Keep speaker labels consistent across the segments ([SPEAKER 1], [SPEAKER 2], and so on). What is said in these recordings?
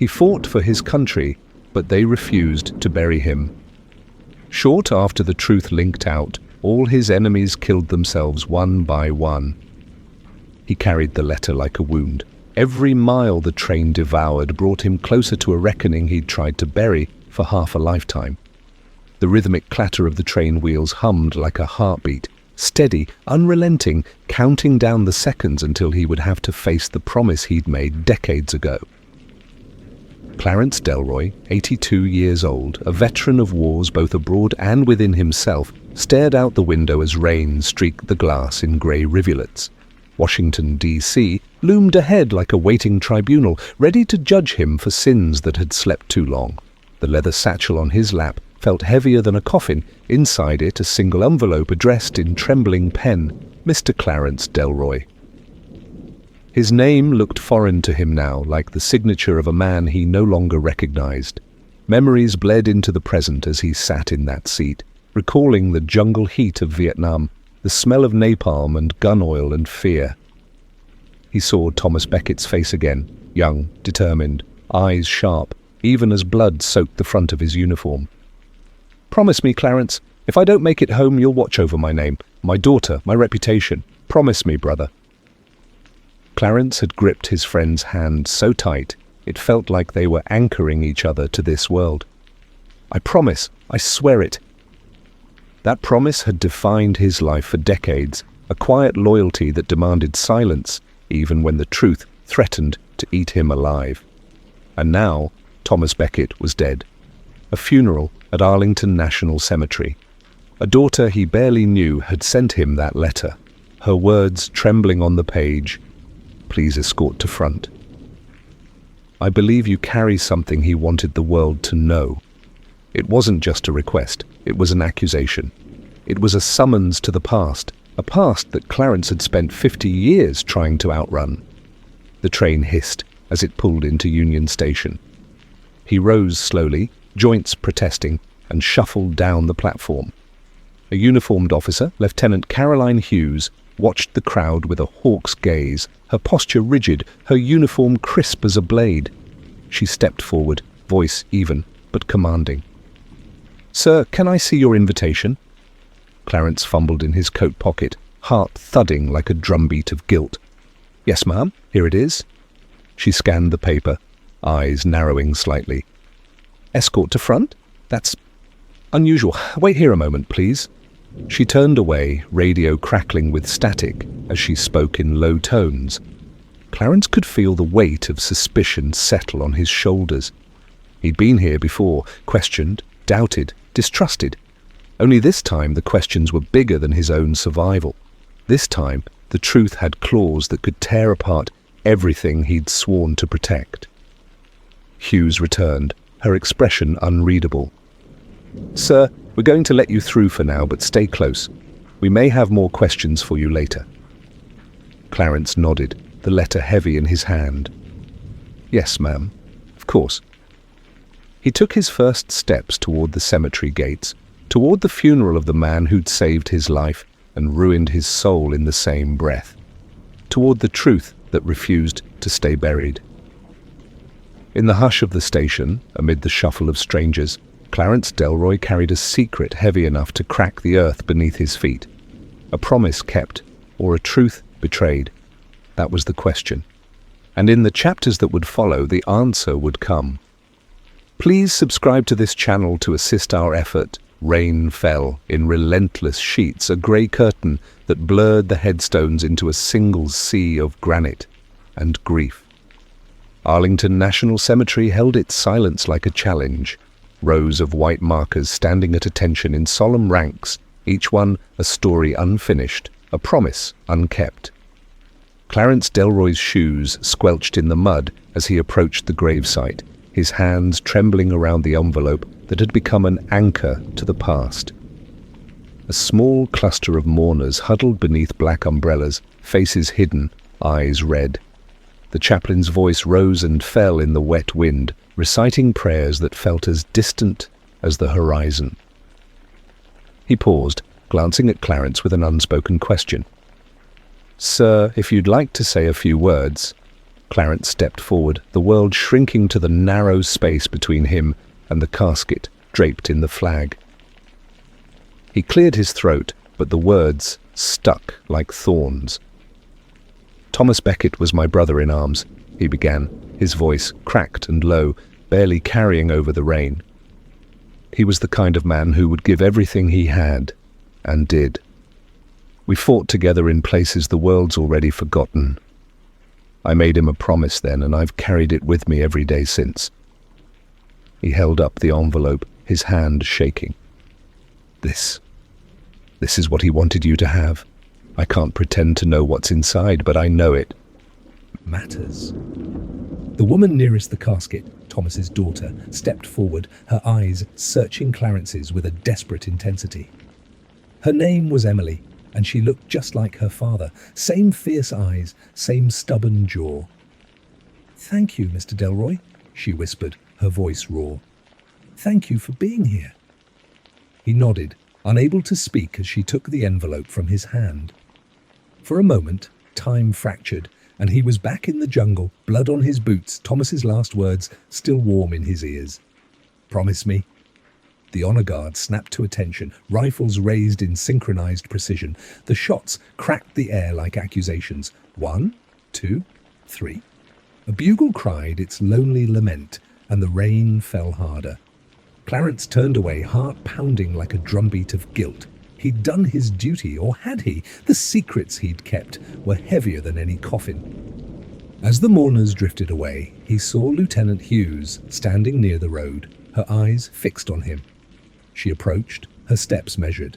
[SPEAKER 1] He fought for his country, but they refused to bury him. Short after the truth linked out, all his enemies killed themselves one by one. He carried the letter like a wound. Every mile the train devoured brought him closer to a reckoning he'd tried to bury for half a lifetime. The rhythmic clatter of the train wheels hummed like a heartbeat, steady, unrelenting, counting down the seconds until he would have to face the promise he'd made decades ago. Clarence Delroy, 82 years old, a veteran of wars both abroad and within himself, stared out the window as rain streaked the glass in grey rivulets. Washington, D.C. loomed ahead like a waiting tribunal, ready to judge him for sins that had slept too long. The leather satchel on his lap felt heavier than a coffin. Inside it, a single envelope addressed in trembling pen, Mr. Clarence Delroy. His name looked foreign to him now, like the signature of a man he no longer recognized. Memories bled into the present as he sat in that seat, recalling the jungle heat of Vietnam, the smell of napalm and gun oil and fear. He saw Thomas Beckett's face again, young, determined, eyes sharp, even as blood soaked the front of his uniform. "Promise me, Clarence, if I don't make it home, you'll watch over my name, my daughter, my reputation. Promise me, brother." Clarence had gripped his friend's hand so tight, it felt like they were anchoring each other to this world. "I promise, I swear it." That promise had defined his life for decades, a quiet loyalty that demanded silence, even when the truth threatened to eat him alive. And now, Thomas Beckett was dead. A funeral at Arlington National Cemetery. A daughter he barely knew had sent him that letter, her words trembling on the page, "Please escort to front." I believe you carry something he wanted the world to know. It wasn't just a request, it was an accusation. It was a summons to the past, a past that Clarence had spent 50 years trying to outrun. The train hissed as it pulled into Union Station. He rose slowly, joints protesting, and shuffled down the platform. A uniformed officer, Lieutenant Caroline Hughes, watched the crowd with a hawk's gaze, her posture rigid, her uniform crisp as a blade. She stepped forward, voice even, but commanding. "Sir, can I see your invitation?" Clarence fumbled in his coat pocket, heart thudding like a drumbeat of guilt. "Yes, ma'am, here it is." She scanned the paper, eyes narrowing slightly. "Escort to front? That's unusual. Wait here a moment, please." She turned away, radio crackling with static as she spoke in low tones. Clarence could feel the weight of suspicion settle on his shoulders. He'd been here before, questioned, doubted, distrusted. Only this time the questions were bigger than his own survival. This time the truth had claws that could tear apart everything he'd sworn to protect. Hughes returned, her expression unreadable. "Sir, we're going to let you through for now, but stay close. We may have more questions for you later." Clarence nodded, the letter heavy in his hand. "Yes, ma'am. Of course." He took his first steps toward the cemetery gates, toward the funeral of the man who'd saved his life and ruined his soul in the same breath, toward the truth that refused to stay buried. In the hush of the station, amid the shuffle of strangers, Clarence Delroy carried a secret heavy enough to crack the earth beneath his feet. A promise kept, or a truth betrayed. That was the question. And in the chapters that would follow, the answer would come. Please subscribe to this channel to assist our effort. Rain fell in relentless sheets, a grey curtain that blurred the headstones into a single sea of granite and grief. Arlington National Cemetery held its silence like a challenge. Rows of white markers standing at attention in solemn ranks, each one a story unfinished, a promise unkept. Clarence Delroy's shoes squelched in the mud as he approached the gravesite, his hands trembling around the envelope that had become an anchor to the past. A small cluster of mourners huddled beneath black umbrellas, faces hidden, eyes red. The chaplain's voice rose and fell in the wet wind, reciting prayers that felt as distant as the horizon. He paused, glancing at Clarence with an unspoken question. "Sir, if you'd like to say a few words." Clarence stepped forward, the world shrinking to the narrow space between him and the casket draped in the flag. He cleared his throat, but the words stuck like thorns. "Thomas Becket was my brother in arms," he began, his voice cracked and low, barely carrying over the rain. "He was the kind of man who would give everything he had, and did. We fought together in places the world's already forgotten. I made him a promise then, and I've carried it with me every day since." He held up the envelope, his hand shaking. This is what he wanted you to have. I can't pretend to know what's inside, but I know it matters." The woman nearest the casket, Thomas's daughter, stepped forward, her eyes searching Clarence's with a desperate intensity. Her name was Emily, and she looked just like her father. Same fierce eyes, same stubborn jaw. "Thank you, Mr. Delroy," she whispered, her voice raw. "Thank you for being here." He nodded, unable to speak as she took the envelope from his hand. For a moment, time fractured, and he was back in the jungle, blood on his boots, Thomas's last words still warm in his ears. "Promise me." The honor guard snapped to attention, rifles raised in synchronized precision. The shots cracked the air like accusations. 1, 2, 3. A bugle cried its lonely lament, and the rain fell harder. Clarence turned away, heart pounding like a drumbeat of guilt. He'd done his duty, or had he? The secrets he'd kept were heavier than any coffin. As the mourners drifted away, he saw Lieutenant Hughes standing near the road, her eyes fixed on him. She approached, her steps measured.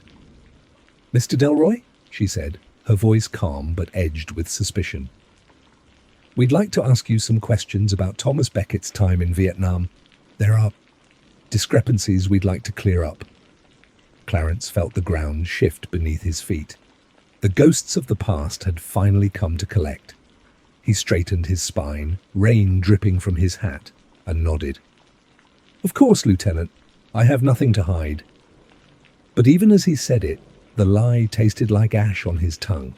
[SPEAKER 1] "Mr. Delroy?" she said, her voice calm but edged with suspicion. "We'd like to ask you some questions about Thomas Becket's time in Vietnam. There are discrepancies we'd like to clear up." Clarence felt the ground shift beneath his feet. The ghosts of the past had finally come to collect. He straightened his spine, rain dripping from his hat, and nodded. "Of course, Lieutenant. I have nothing to hide." But even as he said it, the lie tasted like ash on his tongue.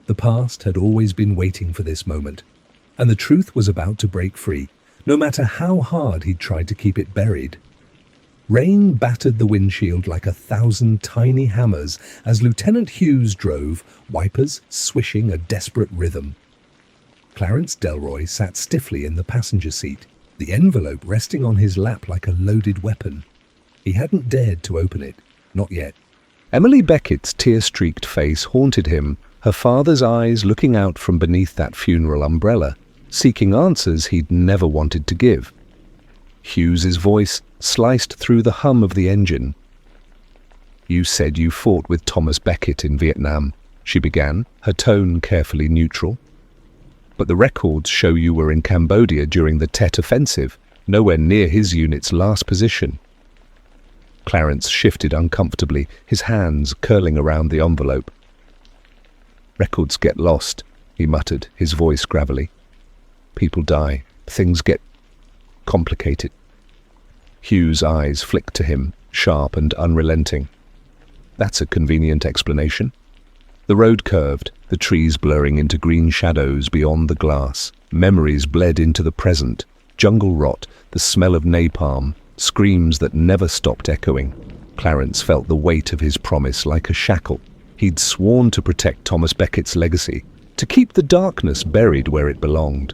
[SPEAKER 1] The past had always been waiting for this moment, and the truth was about to break free, no matter how hard he'd tried to keep it buried. Rain battered the windshield like 1,000 tiny hammers as Lieutenant Hughes drove, wipers swishing a desperate rhythm. Clarence Delroy sat stiffly in the passenger seat, the envelope resting on his lap like a loaded weapon. He hadn't dared to open it, not yet. Emily Beckett's tear-streaked face haunted him, her father's eyes looking out from beneath that funeral umbrella, seeking answers he'd never wanted to give. Hughes's voice sliced through the hum of the engine. "You said you fought with Thomas Becket in Vietnam," she began, her tone carefully neutral. "But the records show you were in Cambodia during the Tet Offensive, nowhere near his unit's last position." Clarence shifted uncomfortably, his hands curling around the envelope. "Records get lost," he muttered, his voice gravelly. "People die. Things get complicated." Hugh's eyes flicked to him, sharp and unrelenting. "That's a convenient explanation." The road curved, the trees blurring into green shadows beyond the glass. Memories bled into the present. Jungle rot, the smell of napalm, screams that never stopped echoing. Clarence felt the weight of his promise like a shackle. He'd sworn to protect Thomas Becket's legacy, to keep the darkness buried where it belonged.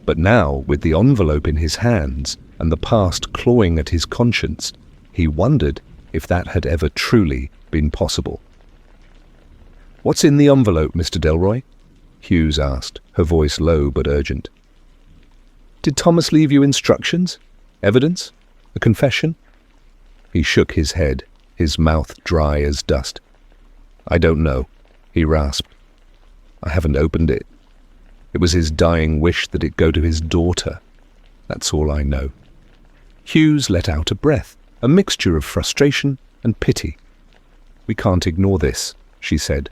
[SPEAKER 1] But now, with the envelope in his hands and the past clawing at his conscience, he wondered if that had ever truly been possible. "What's in the envelope, Mr. Delroy?" Hughes asked, her voice low but urgent. "Did Thomas leave you instructions? Evidence? A confession?" He shook his head, his mouth dry as dust. "I don't know," he rasped. "I haven't opened it. It was his dying wish that it go to his daughter. That's all I know." Hughes let out a breath, a mixture of frustration and pity. "We can't ignore this," she said.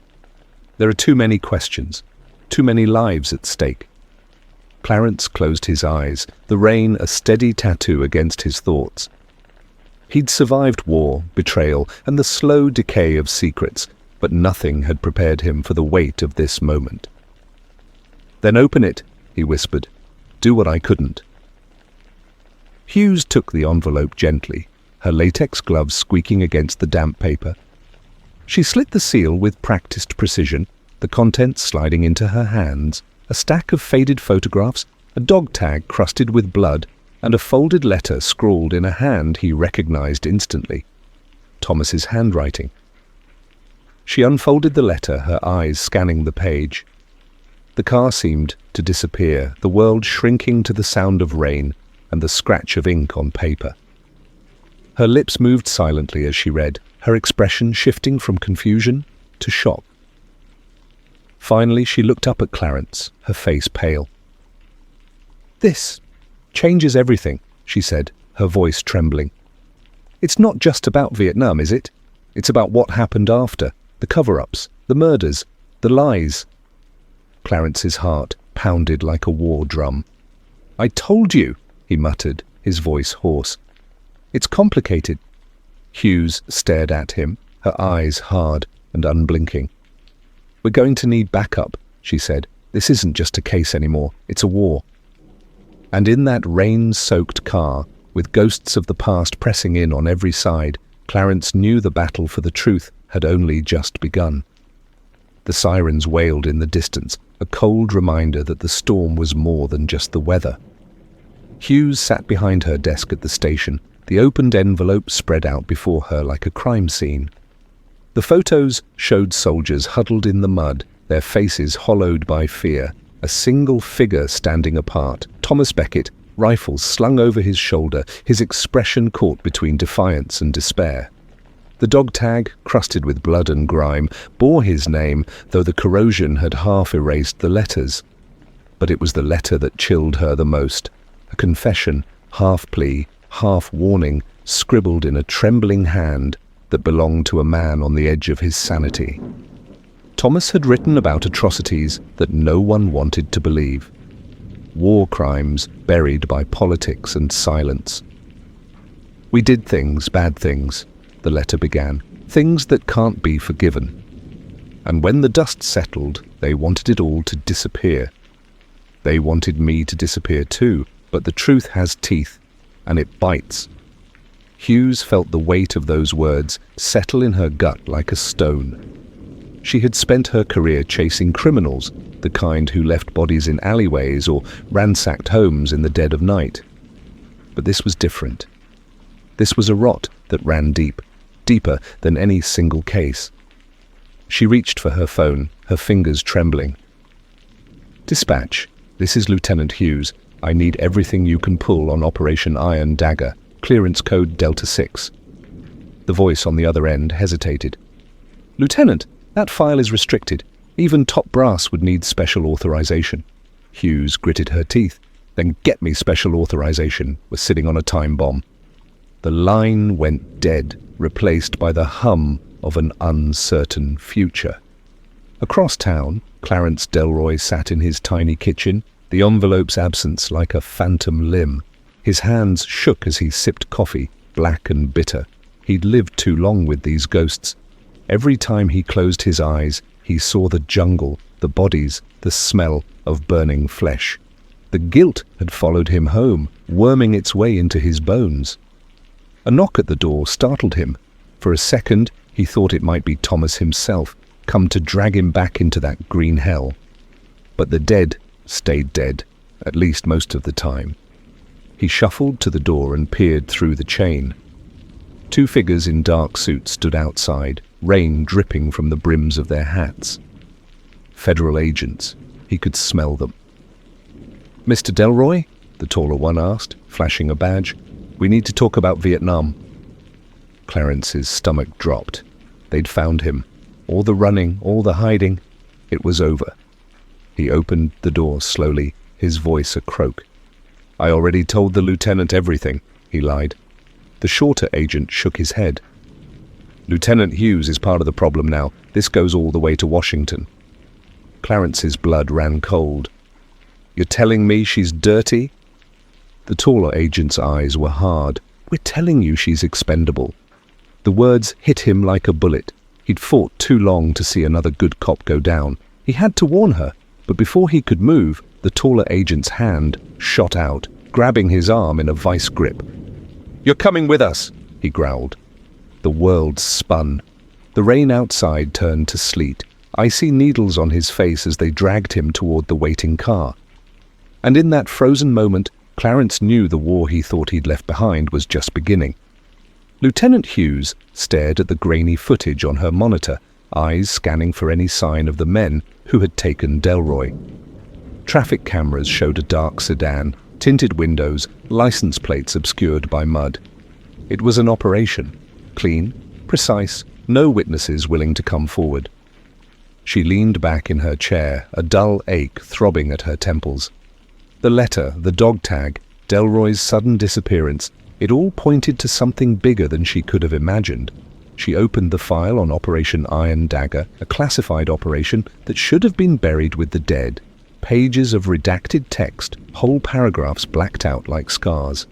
[SPEAKER 1] "There are too many questions, too many lives at stake." Clarence closed his eyes, the rain a steady tattoo against his thoughts. He'd survived war, betrayal, and the slow decay of secrets, but nothing had prepared him for the weight of this moment. "Then open it," he whispered. "Do what I couldn't." Hughes took the envelope gently, her latex gloves squeaking against the damp paper. She slit the seal with practiced precision, the contents sliding into her hands, a stack of faded photographs, a dog tag crusted with blood, and a folded letter scrawled in a hand he recognized instantly. Thomas's handwriting. She unfolded the letter, her eyes scanning the page. The car seemed to disappear, the world shrinking to the sound of rain and the scratch of ink on paper. Her lips moved silently as she read, her expression shifting from confusion to shock. Finally, she looked up at Clarence, her face pale. "This changes everything," she said, her voice trembling. "It's not just about Vietnam, is it? It's about what happened after, the cover-ups, the murders, the lies." Clarence's heart pounded like a war drum. "I told you," he muttered, his voice hoarse. "It's complicated." Hughes stared at him, her eyes hard and unblinking. "We're going to need backup," she said. "This isn't just a case anymore, it's a war." And in that rain-soaked car, with ghosts of the past pressing in on every side, Clarence knew the battle for the truth had only just begun. The sirens wailed in the distance, a cold reminder that the storm was more than just the weather. Hughes sat behind her desk at the station, the opened envelope spread out before her like a crime scene. The photos showed soldiers huddled in the mud, their faces hollowed by fear, a single figure standing apart, Thomas Beckett, rifles slung over his shoulder, his expression caught between defiance and despair. The dog tag, crusted with blood and grime, bore his name, though the corrosion had half erased the letters. But it was the letter that chilled her the most, a confession, half plea, half warning, scribbled in a trembling hand that belonged to a man on the edge of his sanity. Thomas had written about atrocities that no one wanted to believe. War crimes buried by politics and silence. "We did things, bad things," the letter began, "things that can't be forgiven. And when the dust settled, they wanted it all to disappear. They wanted me to disappear too, but the truth has teeth, and it bites." Hughes felt the weight of those words settle in her gut like a stone. She had spent her career chasing criminals, the kind who left bodies in alleyways or ransacked homes in the dead of night. But this was different. This was a rot that ran deep, deeper than any single case. She reached for her phone, her fingers trembling. "Dispatch, this is Lieutenant Hughes. I need everything you can pull on Operation Iron Dagger, clearance code Delta 6. The voice on the other end hesitated. "Lieutenant, that file is restricted. Even top brass would need special authorization." Hughes gritted her teeth. "Then get me special authorization. We're sitting on a time bomb." The line went dead, replaced by the hum of an uncertain future. Across town, Clarence Delroy sat in his tiny kitchen, the envelope's absence like a phantom limb. His hands shook as he sipped coffee, black and bitter. He'd lived too long with these ghosts. Every time he closed his eyes, he saw the jungle, the bodies, the smell of burning flesh. The guilt had followed him home, worming its way into his bones. A knock at the door startled him. For a second, he thought it might be Thomas himself, come to drag him back into that green hell. But the dead stayed dead, at least most of the time. He shuffled to the door and peered through the chain. Two figures in dark suits stood outside, rain dripping from the brims of their hats. Federal agents. He could smell them. "Mr. Delroy?" the taller one asked, flashing a badge. "We need to talk about Vietnam." Clarence's stomach dropped. They'd found him. All the running, all the hiding. It was over. He opened the door slowly, his voice a croak. "I already told the lieutenant everything," he lied. The shorter agent shook his head. "Lieutenant Hughes is part of the problem now. This goes all the way to Washington." Clarence's blood ran cold. "You're telling me she's dirty?" The taller agent's eyes were hard. "We're telling you she's expendable." The words hit him like a bullet. He'd fought too long to see another good cop go down. He had to warn her, but before he could move, The taller agent's hand shot out, grabbing his arm in a vice grip. "You're coming with us," he growled. The world spun. The rain outside turned to sleet, icy needles on his face as they dragged him toward the waiting car. And in that frozen moment, Clarence knew the war he thought he'd left behind was just beginning. Lieutenant Hughes stared at the grainy footage on her monitor, eyes scanning for any sign of the men who had taken Delroy. Traffic cameras showed a dark sedan, tinted windows, license plates obscured by mud. It was an operation. Clean, precise, no witnesses willing to come forward. She leaned back in her chair, a dull ache throbbing at her temples. The letter, the dog tag, Delroy's sudden disappearance, it all pointed to something bigger than she could have imagined. She opened the file on Operation Iron Dagger, a classified operation that should have been buried with the dead. Pages of redacted text, whole paragraphs blacked out like scars.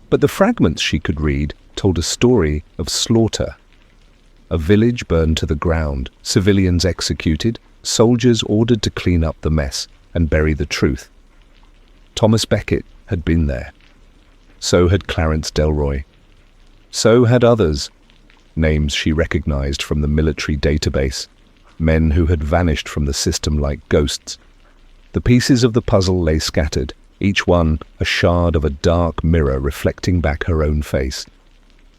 [SPEAKER 1] But the fragments she could read told a story of slaughter. A village burned to the ground, civilians executed, soldiers ordered to clean up the mess and bury the truth. Thomas Becket had been there. So had Clarence Delroy. So had others. Names she recognized from the military database. Men who had vanished from the system like ghosts. The pieces of the puzzle lay scattered, each one a shard of a dark mirror reflecting back her own face.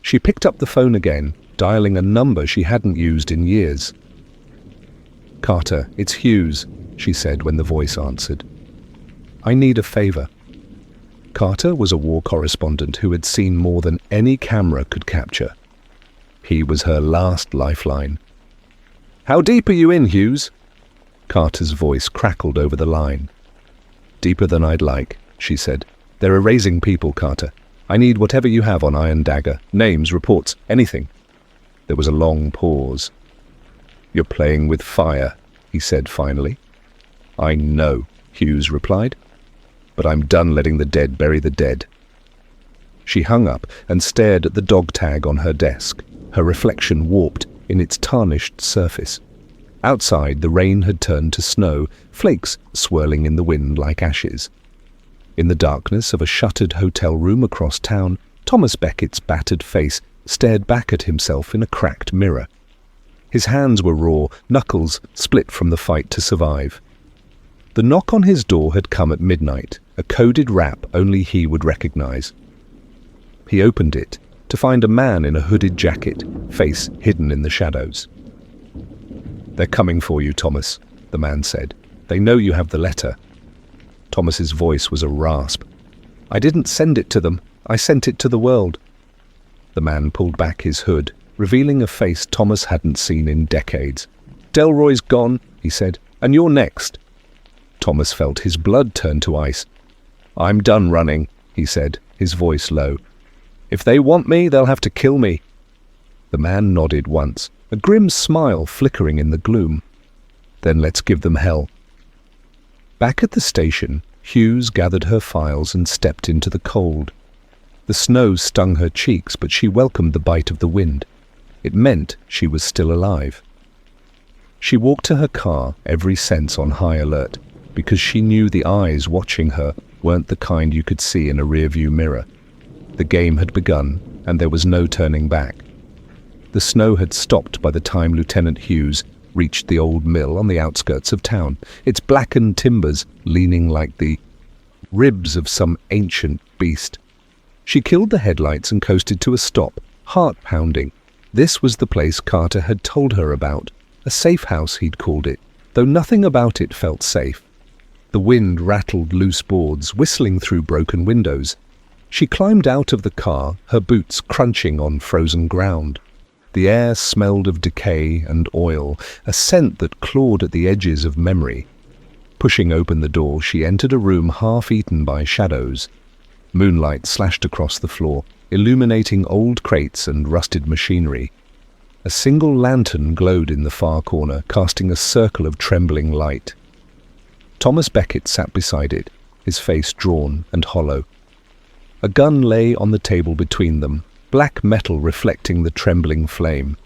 [SPEAKER 1] She picked up the phone again, dialing a number she hadn't used in years. "Carter, it's Hughes," she said when the voice answered. "I need a favor." Carter was a war correspondent who had seen more than any camera could capture. He was her last lifeline. "How deep are you in, Hughes?" Carter's voice crackled over the line. "Deeper than I'd like," she said. "They're erasing people, Carter. I need whatever you have on Iron Dagger. Names, reports, anything." There was a long pause. "You're playing with fire," he said finally. "I know," Hughes replied. "But I'm done letting the dead bury the dead." She hung up and stared at the dog tag on her desk, her reflection warped in its tarnished surface. Outside, the rain had turned to snow, flakes swirling in the wind like ashes. In the darkness of a shuttered hotel room across town, Thomas Becket's battered face stared back at himself in a cracked mirror. His hands were raw, knuckles split from the fight to survive. The knock on his door had come at midnight, a coded rap only he would recognize. He opened it to find a man in a hooded jacket, face hidden in the shadows. "They're coming for you, Thomas," the man said. "They know you have the letter." Thomas's voice was a rasp. "I didn't send it to them. I sent it to the world." The man pulled back his hood, revealing a face Thomas hadn't seen in decades. "Delroy's gone," he said, "and you're next." Thomas felt his blood turn to ice. "I'm done running," he said, his voice low. "If they want me, they'll have to kill me." The man nodded once, a grim smile flickering in the gloom. "Then let's give them hell." Back at the station, Hughes gathered her files and stepped into the cold. The snow stung her cheeks, but she welcomed the bite of the wind. It meant she was still alive. She walked to her car, every sense on high alert, because she knew the eyes watching her weren't the kind you could see in a rearview mirror. The game had begun, and there was no turning back. The snow had stopped by the time Lieutenant Hughes reached the old mill on the outskirts of town, its blackened timbers leaning like the ribs of some ancient beast. She killed the headlights and coasted to a stop, heart pounding. This was the place Carter had told her about, a safe house he'd called it, though nothing about it felt safe. The wind rattled loose boards, whistling through broken windows. She climbed out of the car, her boots crunching on frozen ground. The air smelled of decay and oil, a scent that clawed at the edges of memory. Pushing open the door, she entered a room half-eaten by shadows. Moonlight slashed across the floor, illuminating old crates and rusted machinery. A single lantern glowed in the far corner, casting a circle of trembling light. Thomas Becket sat beside it, his face drawn and hollow. A gun lay on the table between them, black metal reflecting the trembling flame.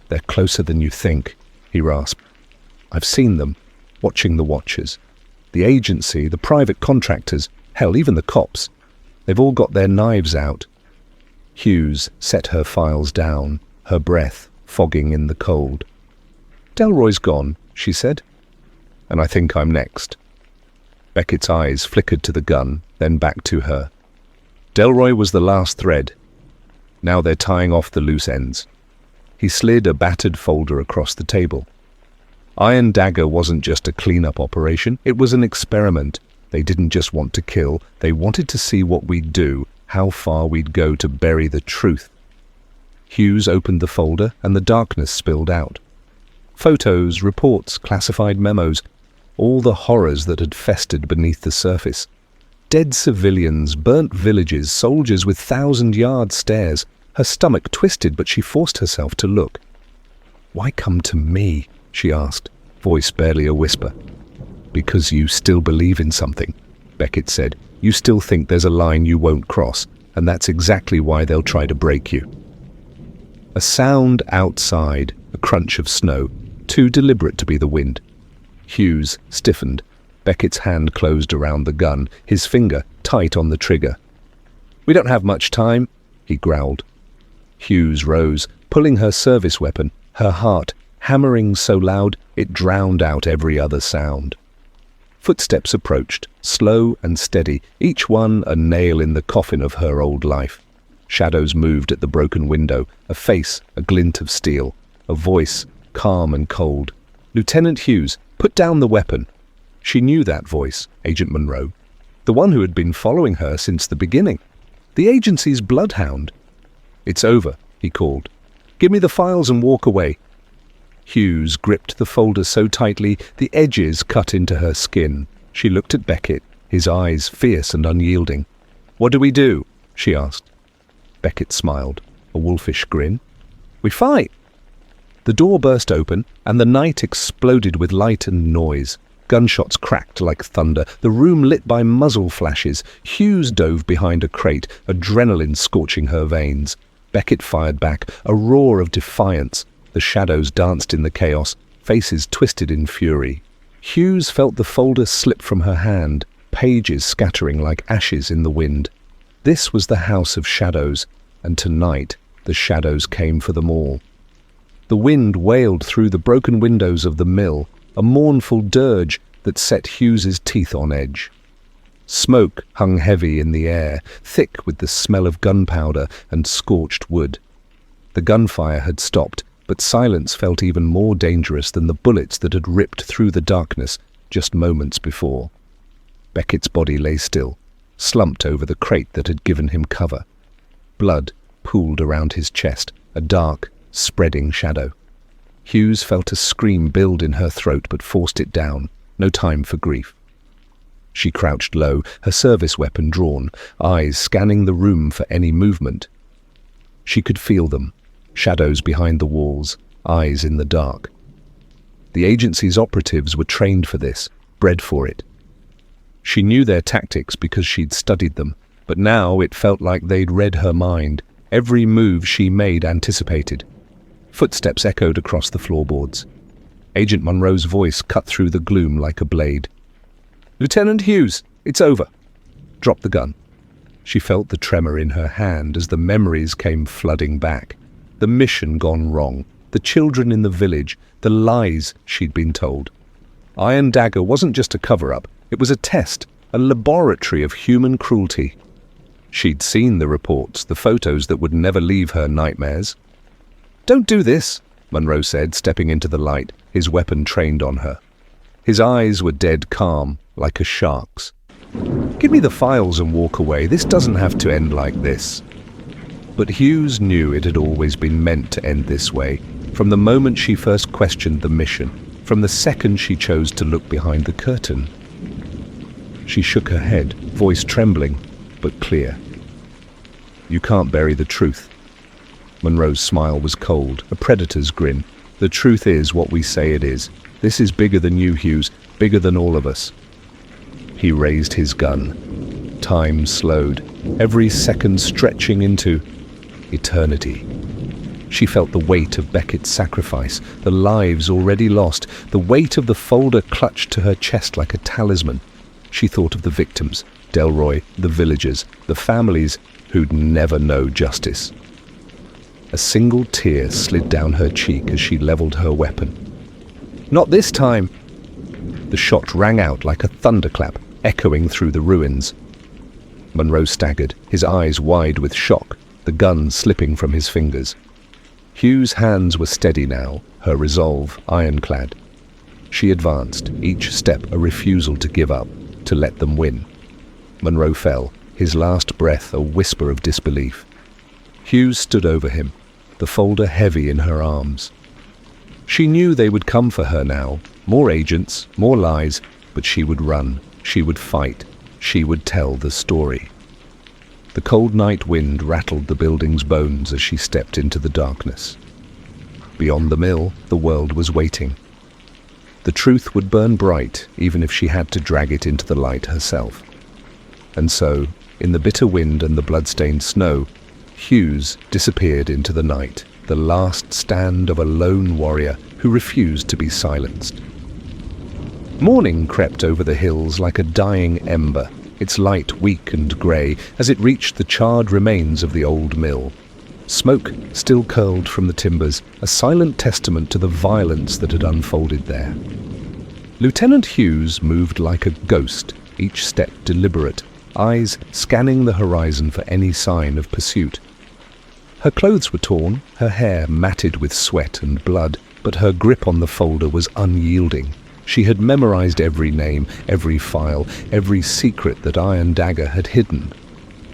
[SPEAKER 1] "They're closer than you think," he rasped. "I've seen them, watching the watchers. The agency, the private contractors, hell, even the cops. They've all got their knives out. Hughes set her files down, her breath fogging in the cold. "Delroy's gone," she said. "And I think I'm next." Beckett's eyes flickered to the gun, then back to her. Delroy was the last thread. Now they're tying off the loose ends. He slid a battered folder across the table. Iron Dagger wasn't just a clean-up operation, it was an experiment. They didn't just want to kill, they wanted to see what we'd do, how far we'd go to bury the truth. Hughes opened the folder and the darkness spilled out. Photos, reports, classified memos, all the horrors that had festered beneath the surface. Dead civilians, burnt villages, soldiers with 1,000-yard stares. Her stomach twisted, but she forced herself to look. "Why come to me?" she asked, voice barely a whisper. "Because you still believe in something," Beckett said. "You still think there's a line you won't cross, and that's exactly why they'll try to break you." A sound outside, a crunch of snow, too deliberate to be the wind. Hughes stiffened. Beckett's hand closed around the gun, his finger tight on the trigger. "We don't have much time," he growled. Hughes rose, pulling her service weapon, her heart hammering so loud it drowned out every other sound. Footsteps approached, slow and steady, each one a nail in the coffin of her old life. Shadows moved at the broken window, a face, a glint of steel, a voice, calm and cold. "Lieutenant Hughes, put down the weapon." She knew that voice, Agent Monroe, the one who had been following her since the beginning, the agency's bloodhound. "It's over," he called. "Give me the files and walk away." Hughes gripped the folder so tightly the edges cut into her skin. She looked at Beckett, his eyes fierce and unyielding. "What do we do?" she asked. Beckett smiled, a wolfish grin. "We fight." The door burst open, and the night exploded with light and noise. Gunshots cracked like thunder, the room lit by muzzle flashes. Hughes dove behind a crate, adrenaline scorching her veins. Beckett fired back, a roar of defiance. The shadows danced in the chaos, faces twisted in fury. Hughes felt the folder slip from her hand, pages scattering like ashes in the wind. This was the House of Shadows, and tonight the shadows came for them all. The wind wailed through the broken windows of the mill, a mournful dirge that set Hughes's teeth on edge. Smoke hung heavy in the air, thick with the smell of gunpowder and scorched wood. The gunfire had stopped, but silence felt even more dangerous than the bullets that had ripped through the darkness just moments before. Beckett's body lay still, slumped over the crate that had given him cover. Blood pooled around his chest, a dark, spreading shadow. Hughes felt a scream build in her throat but forced it down. No time for grief. She crouched low, her service weapon drawn, eyes scanning the room for any movement. She could feel them, shadows behind the walls, eyes in the dark. The agency's operatives were trained for this, bred for it. She knew their tactics because she'd studied them, but now it felt like they'd read her mind. Every move she made anticipated. Footsteps echoed across the floorboards. Agent Monroe's voice cut through the gloom like a blade. "Lieutenant Hughes, it's over." Drop the gun. She felt the tremor in her hand as the memories came flooding back. The mission gone wrong, the children in the village, the lies she'd been told. Iron Dagger wasn't just a cover-up, it was a test, a laboratory of human cruelty. She'd seen the reports, the photos that would never leave her nightmares. "Don't do this," Monroe said, stepping into the light, his weapon trained on her. His eyes were dead calm, like a shark's. "Give me the files and walk away. This doesn't have to end like this." But Hughes knew it had always been meant to end this way, from the moment she first questioned the mission, from the second she chose to look behind the curtain. She shook her head, voice trembling, but clear. "You can't bury the truth." Monroe's smile was cold, a predator's grin. "The truth is what we say it is. This is bigger than you, Hughes, bigger than all of us." He raised his gun. Time slowed, every second stretching into eternity. She felt the weight of Beckett's sacrifice, the lives already lost, the weight of the folder clutched to her chest like a talisman. She thought of the victims, Delroy, the villagers, the families who'd never know justice. A single tear slid down her cheek as she leveled her weapon. "Not this time!" The shot rang out like a thunderclap, echoing through the ruins. Monroe staggered, his eyes wide with shock, the gun slipping from his fingers. Hugh's hands were steady now, her resolve ironclad. She advanced, each step a refusal to give up, to let them win. Monroe fell, his last breath a whisper of disbelief. Hughes stood over him, the folder heavy in her arms. She knew they would come for her now, more agents, more lies, but she would run, she would fight, she would tell the story. The cold night wind rattled the building's bones as she stepped into the darkness. Beyond the mill, the world was waiting. The truth would burn bright, even if she had to drag it into the light herself. And so, in the bitter wind and the blood-stained snow, Hughes disappeared into the night, the last stand of a lone warrior who refused to be silenced. Morning crept over the hills like a dying ember, its light weak and grey as it reached the charred remains of the old mill. Smoke still curled from the timbers, a silent testament to the violence that had unfolded there. Lieutenant Hughes moved like a ghost, each step deliberate, eyes scanning the horizon for any sign of pursuit. Her clothes were torn, her hair matted with sweat and blood, but her grip on the folder was unyielding. She had memorized every name, every file, every secret that Iron Dagger had hidden.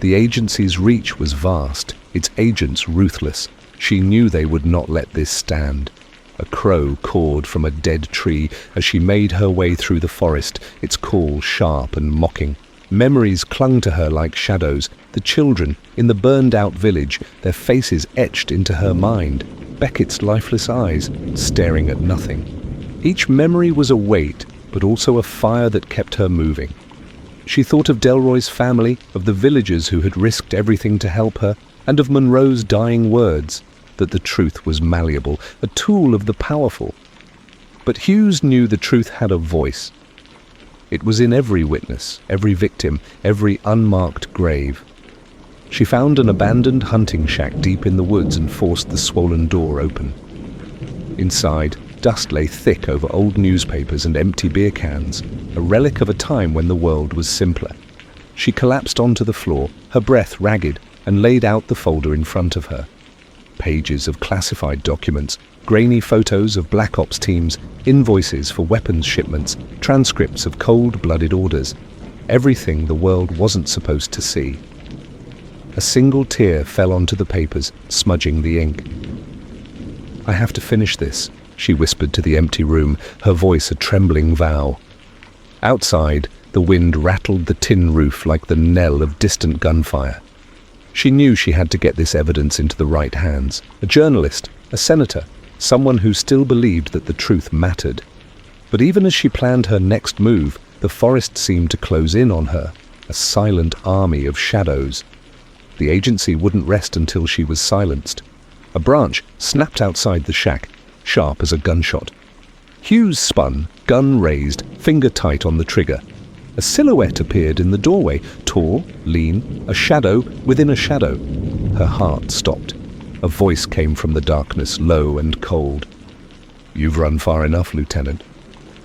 [SPEAKER 1] The agency's reach was vast, its agents ruthless. She knew they would not let this stand. A crow cawed from a dead tree as she made her way through the forest, its call sharp and mocking. Memories clung to her like shadows, the children in the burned-out village, their faces etched into her mind, Beckett's lifeless eyes staring at nothing. Each memory was a weight, but also a fire that kept her moving. She thought of Delroy's family, of the villagers who had risked everything to help her, and of Monroe's dying words, that the truth was malleable, a tool of the powerful. But Hughes knew the truth had a voice. It was in every witness, every victim, every unmarked grave. She found an abandoned hunting shack deep in the woods and forced the swollen door open. Inside, dust lay thick over old newspapers and empty beer cans, a relic of a time when the world was simpler. She collapsed onto the floor, her breath ragged, and laid out the folder in front of her. Pages of classified documents, grainy photos of Black Ops teams, invoices for weapons shipments, transcripts of cold-blooded orders. Everything the world wasn't supposed to see. A single tear fell onto the papers, smudging the ink. "I have to finish this," she whispered to the empty room, her voice a trembling vow. Outside, the wind rattled the tin roof like the knell of distant gunfire. She knew she had to get this evidence into the right hands. A journalist, a senator, someone who still believed that the truth mattered. But even as she planned her next move, the forest seemed to close in on her, a silent army of shadows. The agency wouldn't rest until she was silenced. A branch snapped outside the shack, sharp as a gunshot. Hughes spun, gun raised, finger tight on the trigger. A silhouette appeared in the doorway, tall, lean, a shadow within a shadow. Her heart stopped. A voice came from the darkness, low and cold. "You've run far enough, Lieutenant."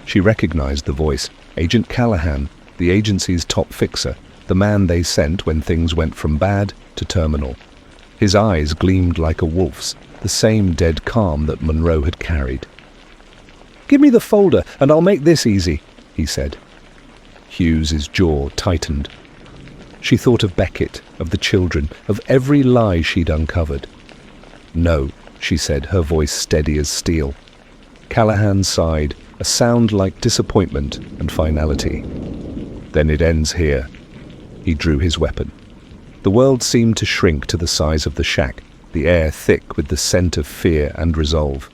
[SPEAKER 1] She recognized the voice. Agent Callahan, the agency's top fixer, the man they sent when things went from bad to terminal. His eyes gleamed like a wolf's, the same dead calm that Monroe had carried. "Give me the folder, and I'll make this easy," he said. Hughes's jaw tightened. She thought of Beckett, of the children, of every lie she'd uncovered. "No," she said, her voice steady as steel. Callahan sighed, a sound like disappointment and finality. "Then it ends here." He drew his weapon. The world seemed to shrink to the size of the shack, the air thick with the scent of fear and resolve.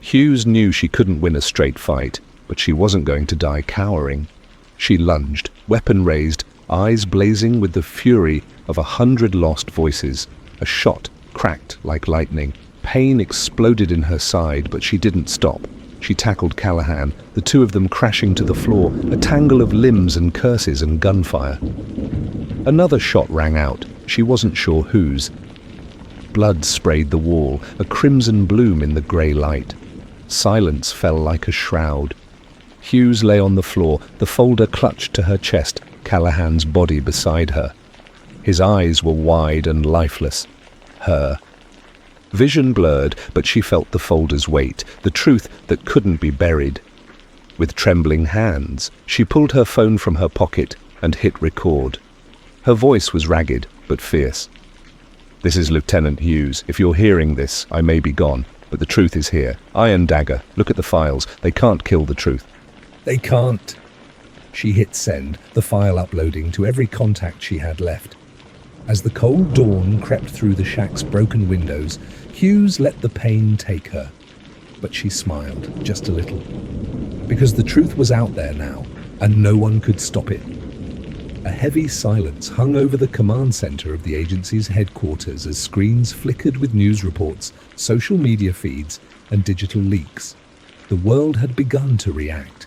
[SPEAKER 1] Hughes knew she couldn't win a straight fight, but she wasn't going to die cowering. She lunged, weapon raised, eyes blazing with the fury of 100 lost voices. A shot cracked like lightning, Pain exploded in her side, but she didn't stop. She tackled Callahan, the two of them crashing to the floor, a tangle of limbs and curses and gunfire. Another shot rang out. She wasn't sure whose. Blood sprayed the wall, a crimson bloom in the grey light. Silence fell like a shroud. Hughes lay on the floor, the folder clutched to her chest, Callahan's body beside her. His eyes were wide and lifeless. Her. Vision blurred, but she felt the folder's weight, the truth that couldn't be buried. With trembling hands, she pulled her phone from her pocket and hit record. Her voice was ragged, but fierce. "This is Lieutenant Hughes. If you're hearing this, I may be gone, but the truth is here. Iron Dagger. Look at the files. They can't kill the truth."
[SPEAKER 2] They can't. She hit send, the file uploading to every contact she had left. As the cold dawn crept through the shack's broken windows, Hughes let the pain take her. But she smiled, just a little. Because the truth was out there now, and no one could stop it. A heavy silence hung over the command center of the agency's headquarters as screens flickered with news reports, social media feeds, and digital leaks. The world had begun to react.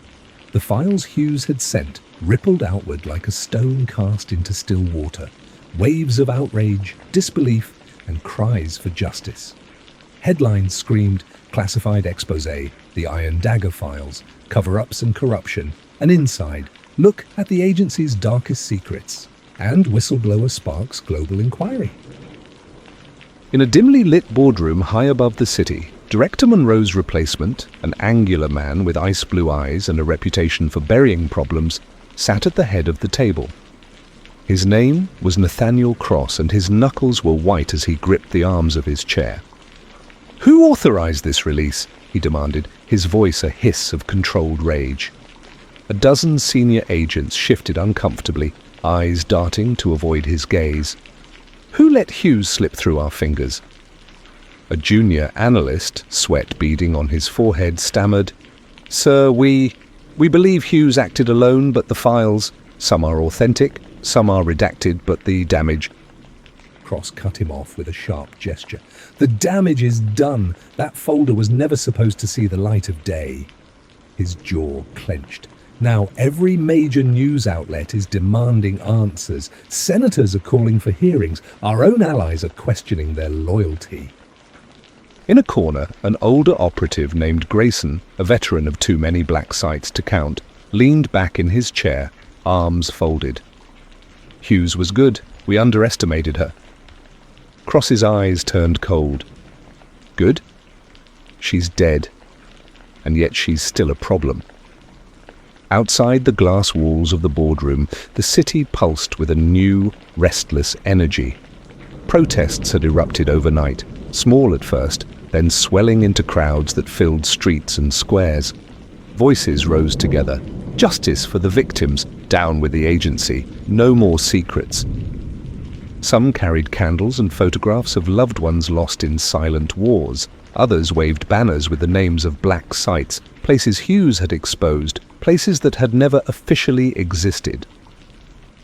[SPEAKER 2] The files Hughes had sent rippled outward like a stone cast into still water. Waves of outrage, disbelief, and cries for justice. Headlines screamed, classified expose, the Iron Dagger files, cover-ups and corruption, and inside, look at the agency's darkest secrets, and whistleblower sparks global inquiry.
[SPEAKER 1] In a dimly lit boardroom high above the city, Director Monroe's replacement, an angular man with ice-blue eyes and a reputation for burying problems, sat at the head of the table. His name was Nathaniel Cross, and his knuckles were white as he gripped the arms of his chair. "Who authorized this release?" he demanded, his voice a hiss of controlled rage. A dozen senior agents shifted uncomfortably, eyes darting to avoid his gaze. "Who let Hughes slip through our fingers?" A junior analyst, sweat beading on his forehead, stammered, "Sir, we believe Hughes acted alone, but the files, some are authentic, some are redacted, but the damage..."
[SPEAKER 2] Cross cut him off with a sharp gesture. "The damage is done. That folder was never supposed to see the light of day." His jaw clenched. Now every major news outlet is demanding answers. Senators are calling for hearings. Our own allies are questioning their loyalty.
[SPEAKER 1] In a corner, an older operative named Grayson, a veteran of too many black sites to count, leaned back in his chair, arms folded. Hughes was good. We underestimated her. Cross's eyes turned cold. Good? She's dead. And yet she's still a problem. Outside the glass walls of the boardroom, the city pulsed with a new, restless energy. Protests had erupted overnight, small at first, then swelling into crowds that filled streets and squares. Voices rose together. Justice for the victims, down with the agency, no more secrets. Some carried candles and photographs of loved ones lost in silent wars. Others waved banners with the names of black sites, places Hughes had exposed, places that had never officially existed.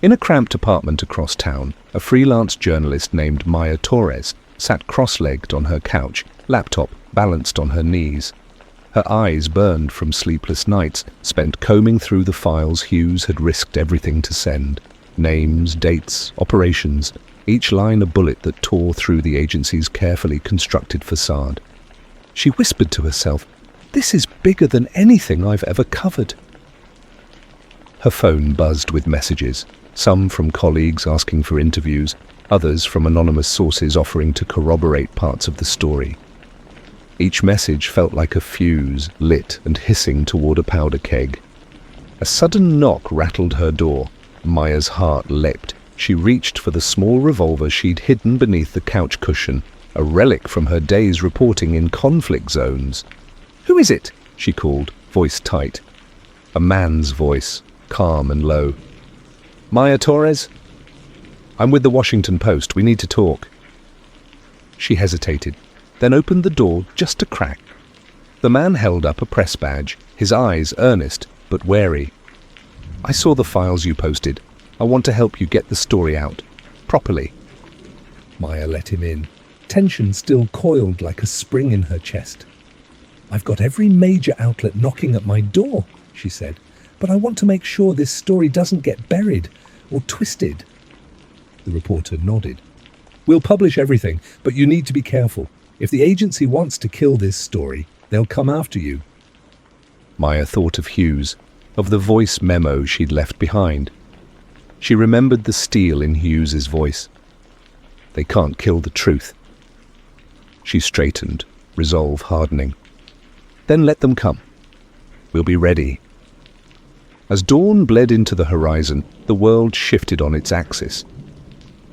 [SPEAKER 1] In a cramped apartment across town, a freelance journalist named Maya Torres sat cross-legged on her couch, laptop balanced on her knees. Her eyes burned from sleepless nights, spent combing through the files Hughes had risked everything to send. Names, dates, operations, each line a bullet that tore through the agency's carefully constructed facade. She whispered to herself, "This is bigger than anything I've ever covered." Her phone buzzed with messages, some from colleagues asking for interviews, others from anonymous sources offering to corroborate parts of the story. Each message felt like a fuse, lit and hissing toward a powder keg. A sudden knock rattled her door. Maya's heart leapt. She reached for the small revolver she'd hidden beneath the couch cushion, a relic from her days reporting in conflict zones. "Who is it?" she called, voice tight. A man's voice, calm and low. "Maya Torres? I'm with the Washington Post. We need to talk." She hesitated, then opened the door just a crack. The man held up a press badge, his eyes earnest but wary. "I saw the files you posted. I want to help you get the story out. Properly."
[SPEAKER 2] Maya let him in. Tension still coiled like a spring in her chest. "I've got every major outlet knocking at my door," she said, "but I want to make sure this story doesn't get buried or twisted." The reporter nodded. "We'll publish everything, but you need to be careful. If the agency wants to kill this story, they'll come after you."
[SPEAKER 1] Maya thought of Hughes, of the voice memo she'd left behind. She remembered the steel in Hughes's voice. They can't kill the truth. She straightened, resolve hardening. Then let them come. We'll be ready. As dawn bled into the horizon, the world shifted on its axis.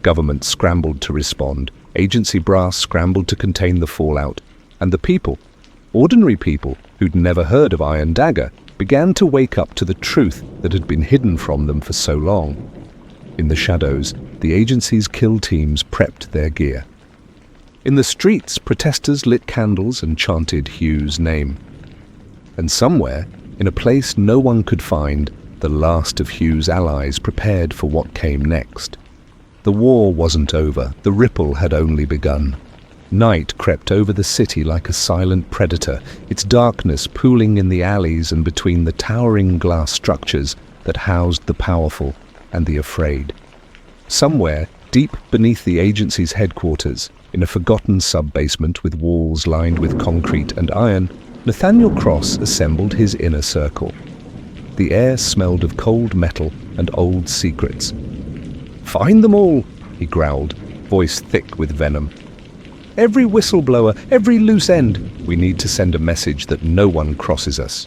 [SPEAKER 1] Government scrambled to respond, agency brass scrambled to contain the fallout, and the people, ordinary people who'd never heard of Iron Dagger, began to wake up to the truth that had been hidden from them for so long. In the shadows, the agency's kill teams prepped their gear. In the streets, protesters lit candles and chanted Hugh's name. And somewhere, in a place no one could find, the last of Hugh's allies prepared for what came next. The war wasn't over, the ripple had only begun. Night crept over the city like a silent predator, its darkness pooling in the alleys and between the towering glass structures that housed the powerful and the afraid. Somewhere, deep beneath the agency's headquarters, in a forgotten sub-basement with walls lined with concrete and iron, Nathaniel Cross assembled his inner circle. The air smelled of cold metal and old secrets. "Find them all," he growled, voice thick with venom. "Every whistleblower, every loose end. We need to send a message that no one crosses us."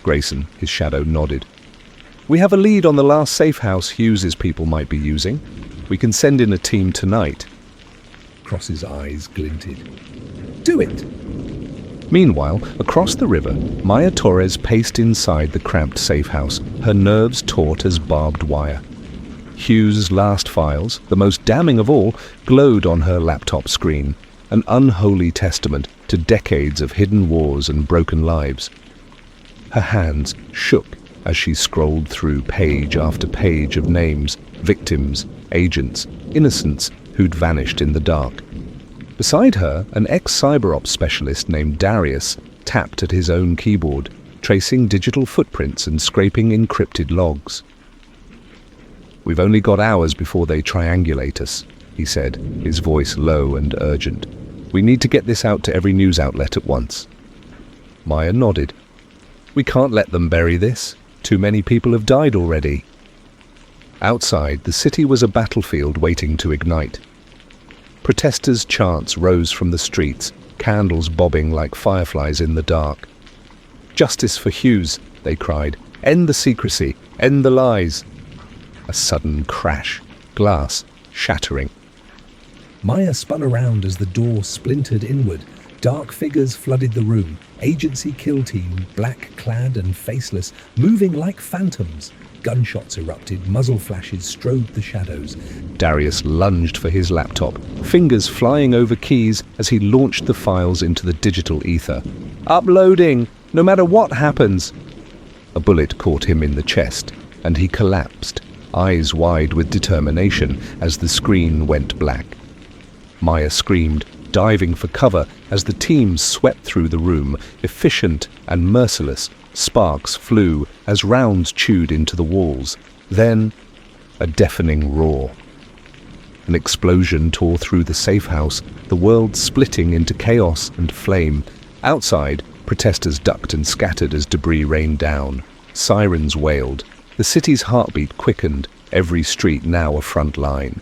[SPEAKER 1] Grayson, his shadow, nodded. "We have a lead on the last safe house Hughes's people might be using. We can send in a team tonight."
[SPEAKER 2] Cross's eyes glinted. "Do it!"
[SPEAKER 1] Meanwhile, across the river, Maya Torres paced inside the cramped safe house, her nerves taut as barbed wire. Hughes's last files, the most damning of all, glowed on her laptop screen, an unholy testament to decades of hidden wars and broken lives. Her hands shook as she scrolled through page after page of names, victims, agents, innocents who'd vanished in the dark. Beside her, an ex-cyber-ops specialist named Darius tapped at his own keyboard, tracing digital footprints and scraping encrypted logs. "We've only got hours before they triangulate us," he said, his voice low and urgent. "We need to get this out to every news outlet at once." Maya nodded. "We can't let them bury this. Too many people have died already." Outside, the city was a battlefield waiting to ignite. Protesters' chants rose from the streets, candles bobbing like fireflies in the dark. "Justice for Hughes," they cried. "End the secrecy. End the lies." A sudden crash, glass shattering.
[SPEAKER 2] Maya spun around as the door splintered inward. Dark figures flooded the room. Agency kill team, black-clad and faceless, moving like phantoms. Gunshots erupted, muzzle flashes strode the shadows.
[SPEAKER 1] Darius lunged for his laptop, fingers flying over keys as he launched the files into the digital ether. "Uploading! No matter what happens!" A bullet caught him in the chest, and he collapsed, eyes wide with determination as the screen went black. Maya screamed, diving for cover as the team swept through the room, efficient and merciless. Sparks flew as rounds chewed into the walls. Then, a deafening roar. An explosion tore through the safe house, the world splitting into chaos and flame. Outside, protesters ducked and scattered as debris rained down. Sirens wailed. The city's heartbeat quickened, every street now a front line.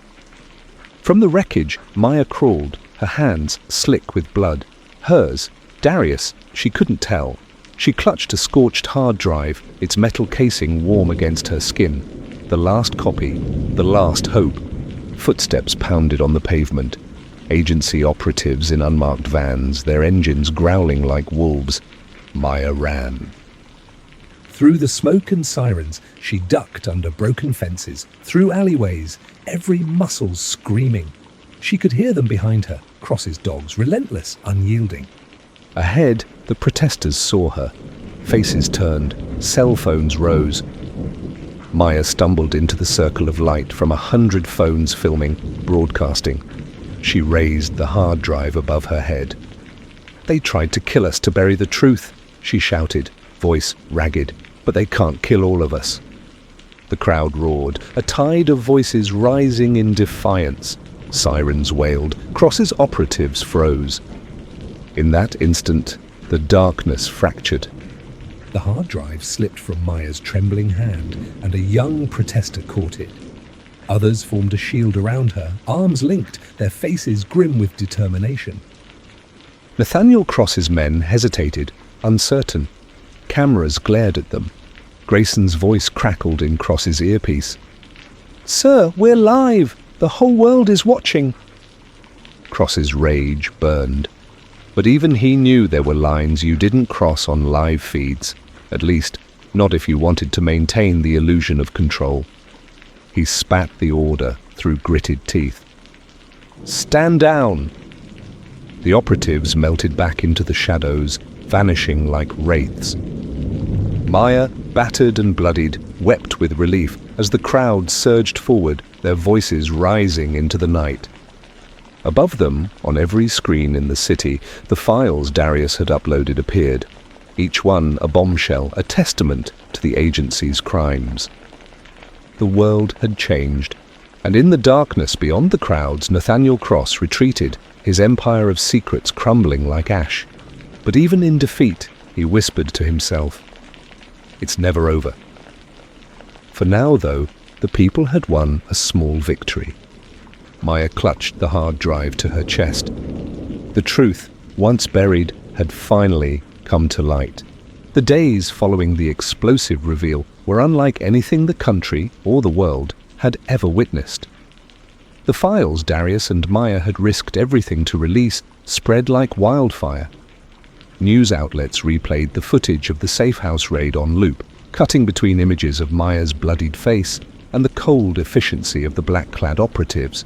[SPEAKER 1] From the wreckage, Maya crawled, her hands slick with blood. Hers, Darius, she couldn't tell. She clutched a scorched hard drive, its metal casing warm against her skin. The last copy, the last hope. Footsteps pounded on the pavement. Agency operatives in unmarked vans, their engines growling like wolves. Maya ran.
[SPEAKER 2] Through the smoke and sirens, she ducked under broken fences, through alleyways, every muscle screaming. She could hear them behind her, Cross's dogs, relentless, unyielding.
[SPEAKER 1] Ahead, the protesters saw her. Faces turned, cell phones rose. Maya stumbled into the circle of light from 100 phones filming, broadcasting. She raised the hard drive above her head. "They tried to kill us to bury the truth," she shouted, voice ragged, "but they can't kill all of us." The crowd roared, a tide of voices rising in defiance. Sirens wailed, Cross's operatives froze. In that instant, the darkness fractured.
[SPEAKER 2] The hard drive slipped from Maya's trembling hand, and a young protester caught it. Others formed a shield around her, arms linked, their faces grim with determination.
[SPEAKER 1] Nathaniel Cross's men hesitated, uncertain. Cameras glared at them. Grayson's voice crackled in Cross's earpiece. "Sir, we're live! The whole world is watching!" Cross's rage burned. But even he knew there were lines you didn't cross on live feeds, at least not if you wanted to maintain the illusion of control. He spat the order through gritted teeth. "Stand down!" The operatives melted back into the shadows, vanishing like wraiths. Maya, battered and bloodied, wept with relief as the crowd surged forward, their voices rising into the night. Above them, on every screen in the city, the files Darius had uploaded appeared, each one a bombshell, a testament to the agency's crimes. The world had changed, and in the darkness beyond the crowds, Nathaniel Cross retreated, his empire of secrets crumbling like ash. But even in defeat, he whispered to himself, "It's never over." For now, though, the people had won a small victory. Maya clutched the hard drive to her chest. The truth, once buried, had finally come to light. The days following the explosive reveal were unlike anything the country or the world had ever witnessed. The files Darius and Maya had risked everything to release spread like wildfire. News outlets replayed the footage of the safe house raid on loop, cutting between images of Maya's bloodied face and the cold efficiency of the black-clad operatives.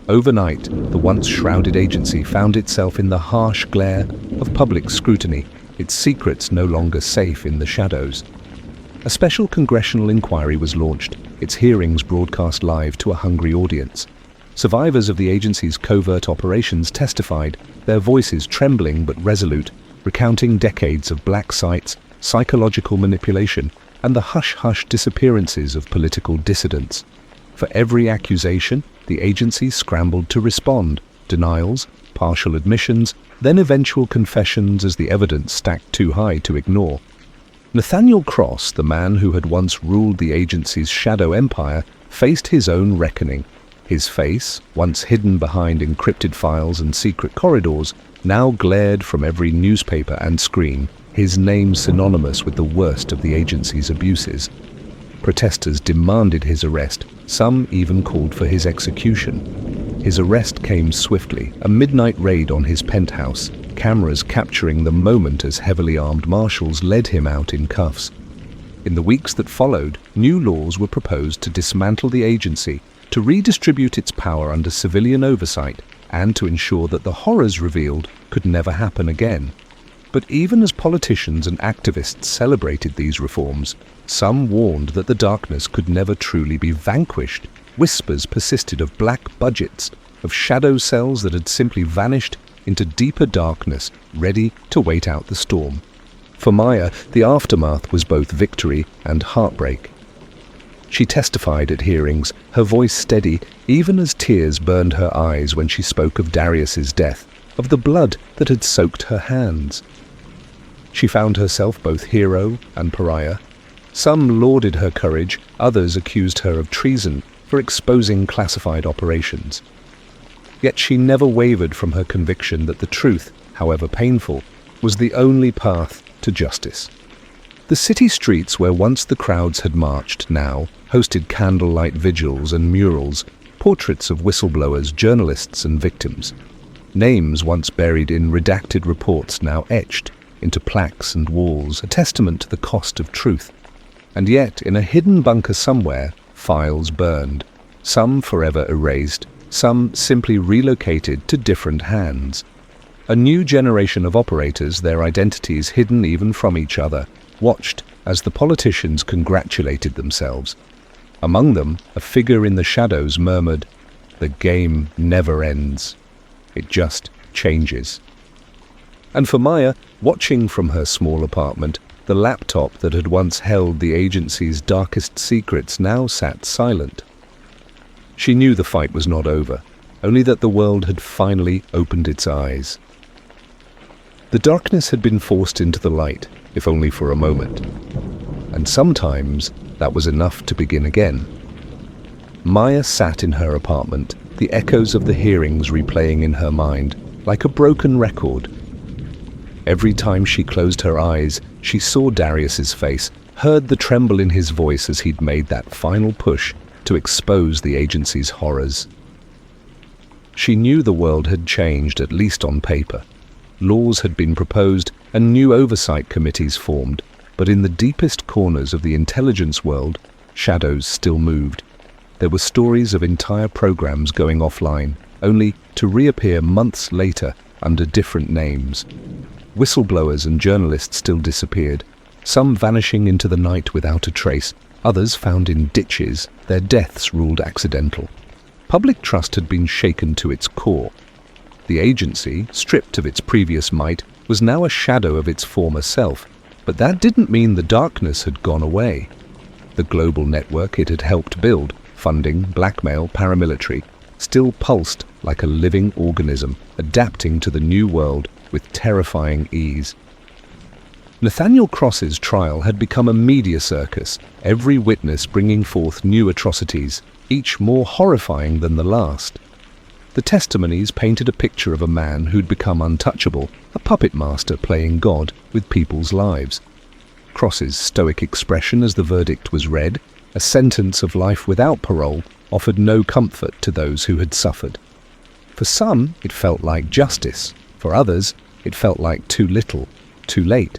[SPEAKER 1] Overnight, the once shrouded agency found itself in the harsh glare of public scrutiny, its secrets no longer safe in the shadows. A special congressional inquiry was launched, its hearings broadcast live to a hungry audience. Survivors of the agency's covert operations testified, their voices trembling but resolute, recounting decades of black sites, psychological manipulation, and the hush-hush disappearances of political dissidents. For every accusation, the agency scrambled to respond, denials, partial admissions, then eventual confessions as the evidence stacked too high to ignore. Nathaniel Cross, the man who had once ruled the agency's shadow empire, faced his own reckoning. His face, once hidden behind encrypted files and secret corridors, now glared from every newspaper and screen, his name synonymous with the worst of the agency's abuses. Protesters demanded his arrest, some even called for his execution. His arrest came swiftly, a midnight raid on his penthouse, cameras capturing the moment as heavily armed marshals led him out in cuffs. In the weeks that followed, new laws were proposed to dismantle the agency, to redistribute its power under civilian oversight, and to ensure that the horrors revealed could never happen again. But even as politicians and activists celebrated these reforms, some warned that the darkness could never truly be vanquished. Whispers persisted of black budgets, of shadow cells that had simply vanished into deeper darkness, ready to wait out the storm. For Maya, the aftermath was both victory and heartbreak. She testified at hearings, her voice steady, even as tears burned her eyes when she spoke of Darius's death, of the blood that had soaked her hands. She found herself both hero and pariah. Some lauded her courage, others accused her of treason for exposing classified operations. Yet she never wavered from her conviction that the truth, however painful, was the only path to justice. The city streets where once the crowds had marched now hosted candlelight vigils and murals, portraits of whistleblowers, journalists and victims. Names once buried in redacted reports now etched into plaques and walls, a testament to the cost of truth. And yet, in a hidden bunker somewhere, files burned, some forever erased, some simply relocated to different hands. A new generation of operators, their identities hidden even from each other, watched as the politicians congratulated themselves. Among them, a figure in the shadows murmured, The game never ends. It just changes. And for Maya, watching from her small apartment, the laptop that had once held the agency's darkest secrets now sat silent. She knew the fight was not over, only that the world had finally opened its eyes. The darkness had been forced into the light, if only for a moment. And sometimes that was enough to begin again. Maya sat in her apartment, the echoes of the hearings replaying in her mind, like a broken record. Every time she closed her eyes, she saw Darius's face, heard the tremble in his voice as he'd made that final push to expose the agency's horrors. She knew the world had changed, at least on paper. Laws had been proposed and new oversight committees formed, but in the deepest corners of the intelligence world, shadows still moved. There were stories of entire programs going offline, only to reappear months later under different names. Whistleblowers and journalists still disappeared, some vanishing into the night without a trace, others found in ditches, their deaths ruled accidental. Public trust had been shaken to its core. The agency, stripped of its previous might, was now a shadow of its former self, but that didn't mean the darkness had gone away. The global network it had helped build, funding, blackmail, paramilitary, still pulsed like a living organism, adapting to the new world with terrifying ease. Nathaniel Cross's trial had become a media circus, every witness bringing forth new atrocities, each more horrifying than the last. The testimonies painted a picture of a man who'd become untouchable, a puppet master playing God with people's lives. Cross's stoic expression as the verdict was read, a sentence of life without parole, offered no comfort to those who had suffered. For some, it felt like justice. For others, it felt like too little, too late.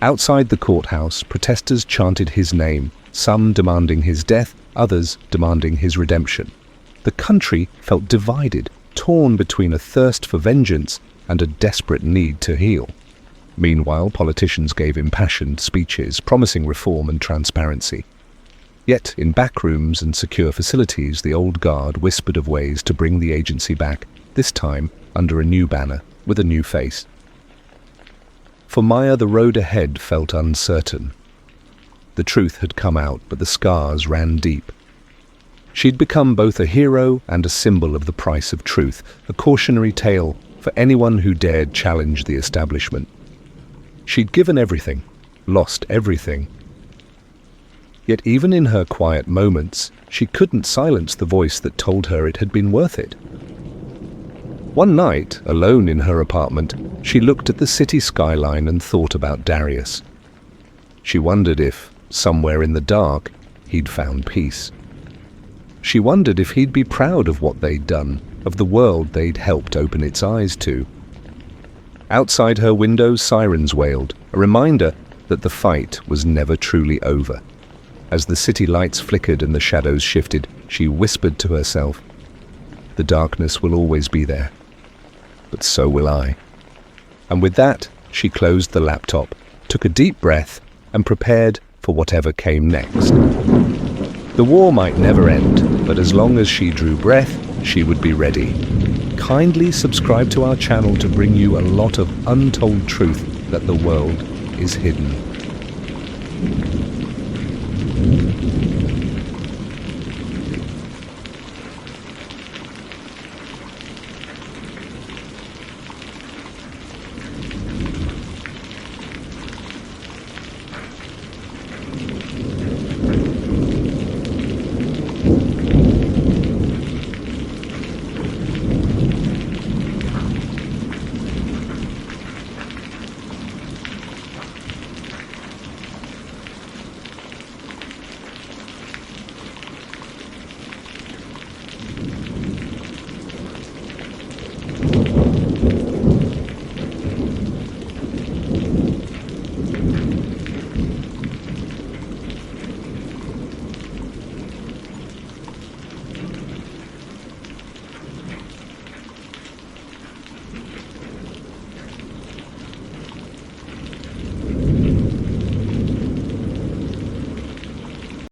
[SPEAKER 1] Outside the courthouse, protesters chanted his name, some demanding his death, others demanding his redemption. The country felt divided, torn between a thirst for vengeance and a desperate need to heal. Meanwhile, politicians gave impassioned speeches promising reform and transparency. Yet, in backrooms and secure facilities, the old guard whispered of ways to bring the agency back, this time under a new banner, with a new face. For Maya, the road ahead felt uncertain. The truth had come out, but the scars ran deep. She'd become both a hero and a symbol of the price of truth, a cautionary tale for anyone who dared challenge the establishment. She'd given everything, lost everything. Yet even in her quiet moments, she couldn't silence the voice that told her it had been worth it. One night, alone in her apartment, she looked at the city skyline and thought about Darius. She wondered if, somewhere in the dark, he'd found peace. She wondered if he'd be proud of what they'd done, of the world they'd helped open its eyes to. Outside her window, sirens wailed, a reminder that the fight was never truly over. As the city lights flickered and the shadows shifted, she whispered to herself, "The darkness will always be there, but so will I." And with that, she closed the laptop, took a deep breath, and prepared for whatever came next. The war might never end, but as long as she drew breath, she would be ready. Kindly subscribe to our channel to bring you a lot of untold truth that the world is hidden.